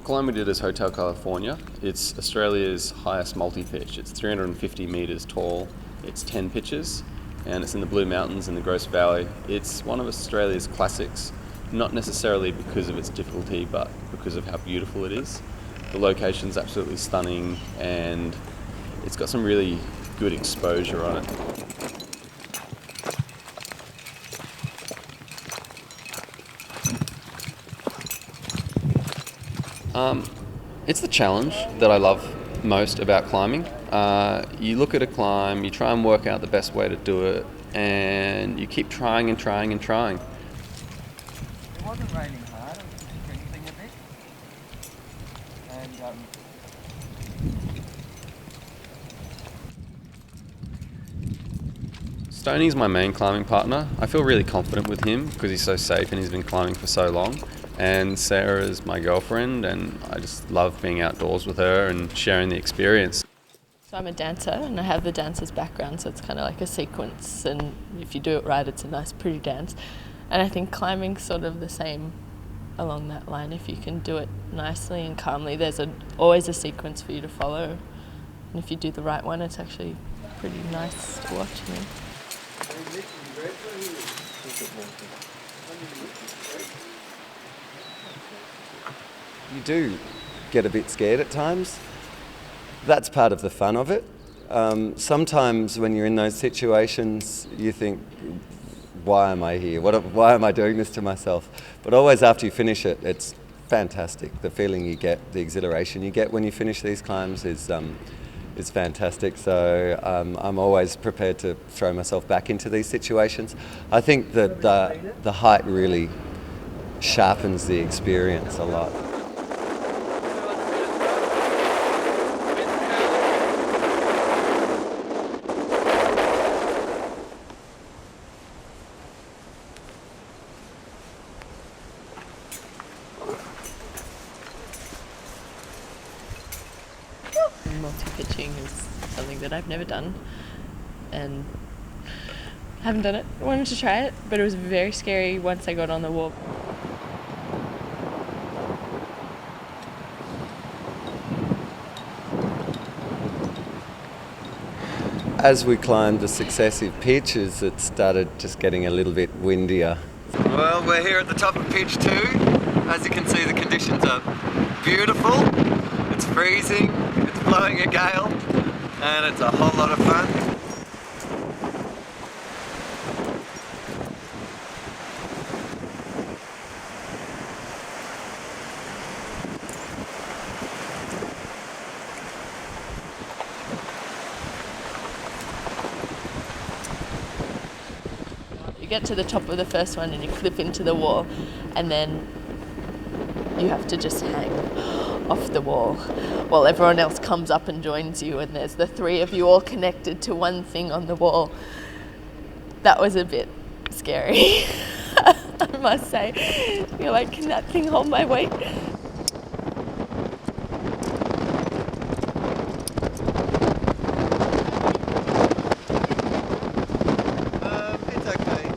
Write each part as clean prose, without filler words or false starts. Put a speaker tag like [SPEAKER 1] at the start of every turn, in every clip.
[SPEAKER 1] climb we did is Hotel California. It's Australia's highest multi-pitch. It's 350 metres tall. It's 10 pitches, and it's in the Blue Mountains in the Grose Valley. It's one of Australia's classics, not necessarily because of its difficulty, but because of how beautiful it is. The location's absolutely stunning, and it's got some really good exposure on it. It's the challenge that I love most about climbing. You look at a climb, you try and work out the best way to do it, and you keep trying and trying and trying.
[SPEAKER 2] It wasn't raining hard, it was just drizzling a bit. And
[SPEAKER 1] Stoney's my main climbing partner. I feel really confident with him because he's so safe and he's been climbing for so long. And Sarah's my girlfriend, and I just love being outdoors with her and sharing the experience.
[SPEAKER 3] So I'm a dancer and I have the dancer's background, so it's kind of like a sequence, and if you do it right it's a nice pretty dance. And I think climbing's sort of the same along that line. If you can do it nicely and calmly, there's always a sequence for you to follow, and if you do the right one it's actually pretty nice to watch.
[SPEAKER 4] You do get a bit scared at times. That's part of the fun of it. Sometimes when you're in those situations, you think, why am I here? Why am I doing this to myself? But always after you finish it, it's fantastic. The feeling you get, the exhilaration you get when you finish these climbs is fantastic. So I'm always prepared to throw myself back into these situations. I think that the height really sharpens the experience a lot.
[SPEAKER 3] Multi-pitching is something that I've never done and haven't done it. I wanted to try it, but it was very scary once I got on the wall.
[SPEAKER 4] As we climbed the successive pitches, it started just getting a little bit windier. Well, we're here at the top of pitch 2. As you can see, the conditions are beautiful. It's freezing, it's blowing a gale, and it's a whole lot of fun.
[SPEAKER 3] You get to the top of the first one and you clip into the wall, and then you have to just hang off the wall while everyone else comes up and joins you, and there's the three of you all connected to one thing on the wall. That was a bit scary, I must say. You're like, can that thing hold my weight?
[SPEAKER 4] It's okay.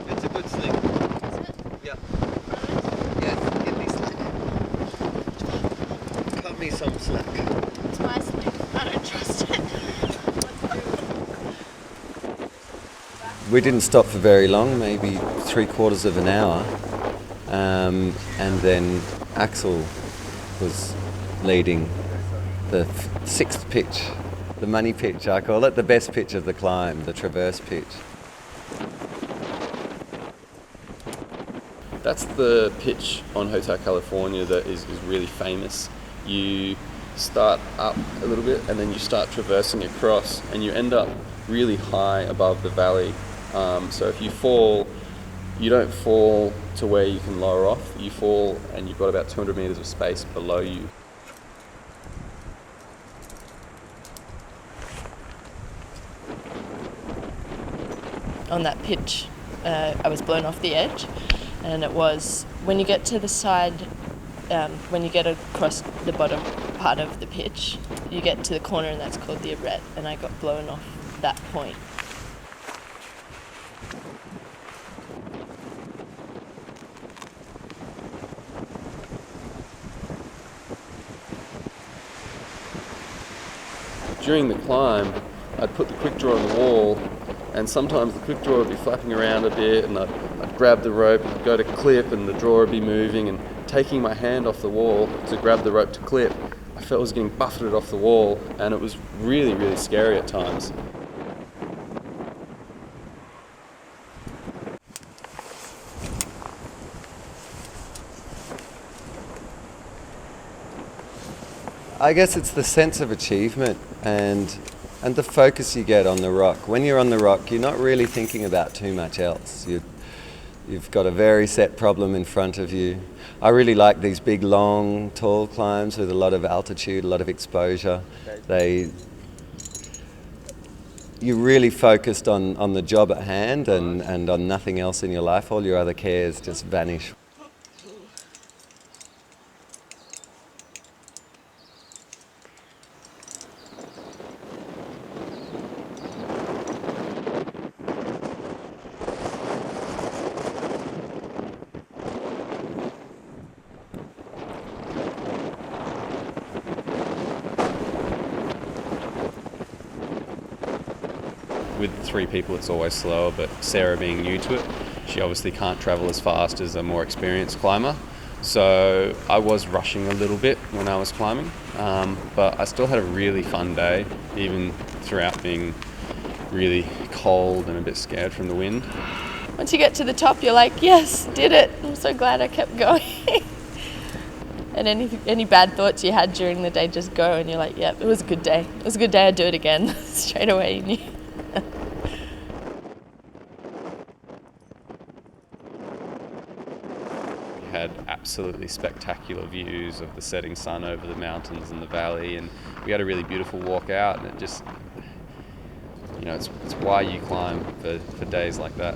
[SPEAKER 4] It's a good sling.
[SPEAKER 3] Is it?
[SPEAKER 4] Yeah. Yes, give me slack. Cut me some slack.
[SPEAKER 3] It's my sling. I don't trust it.
[SPEAKER 4] We didn't stop for very long, maybe 3/4 of an hour, and then Axel was leading the 6th pitch, the money pitch I call it, the best pitch of the climb, the traverse pitch.
[SPEAKER 1] That's the pitch on Hotel California that is really famous. You start up a little bit and then you start traversing across, and you end up really high above the valley. So if you fall, you don't fall to where you can lower off. You fall and you've got about 200 metres of space below you.
[SPEAKER 3] On that pitch, I was blown off the edge, and it was when you get to the side, when you get across the bottom part of the pitch, you get to the corner, and that's called the arête, and I got blown off that point.
[SPEAKER 1] during the climb, I'd put the quick draw on the wall, and sometimes the quick draw would be flapping around a bit, and I'd grab the rope, and I'd go to clip, and the draw would be moving, and taking my hand off the wall to grab the rope to clip, I felt I was getting buffeted off the wall, and it was really, really scary at times.
[SPEAKER 4] I guess it's the sense of achievement and the focus you get on the rock. When you're on the rock, you're not really thinking about too much else. You've got a very set problem in front of you. I really like these big, long, tall climbs with a lot of altitude, a lot of exposure. You're really focused on the job at hand and on nothing else in your life. All your other cares just vanish.
[SPEAKER 1] With 3 people it's always slower, but Sarah being new to it, she obviously can't travel as fast as a more experienced climber. So I was rushing a little bit when I was climbing, but I still had a really fun day, even throughout being really cold and a bit scared from the wind.
[SPEAKER 3] Once you get to the top, you're like, yes, did it. I'm so glad I kept going. And any bad thoughts you had during the day just go, and you're like, yeah, it was a good day. It was a good day, I'd do it again. Straight away you knew.
[SPEAKER 1] We had absolutely spectacular views of the setting sun over the mountains and the valley, and we had a really beautiful walk out, and it just, it's why you climb for days like that.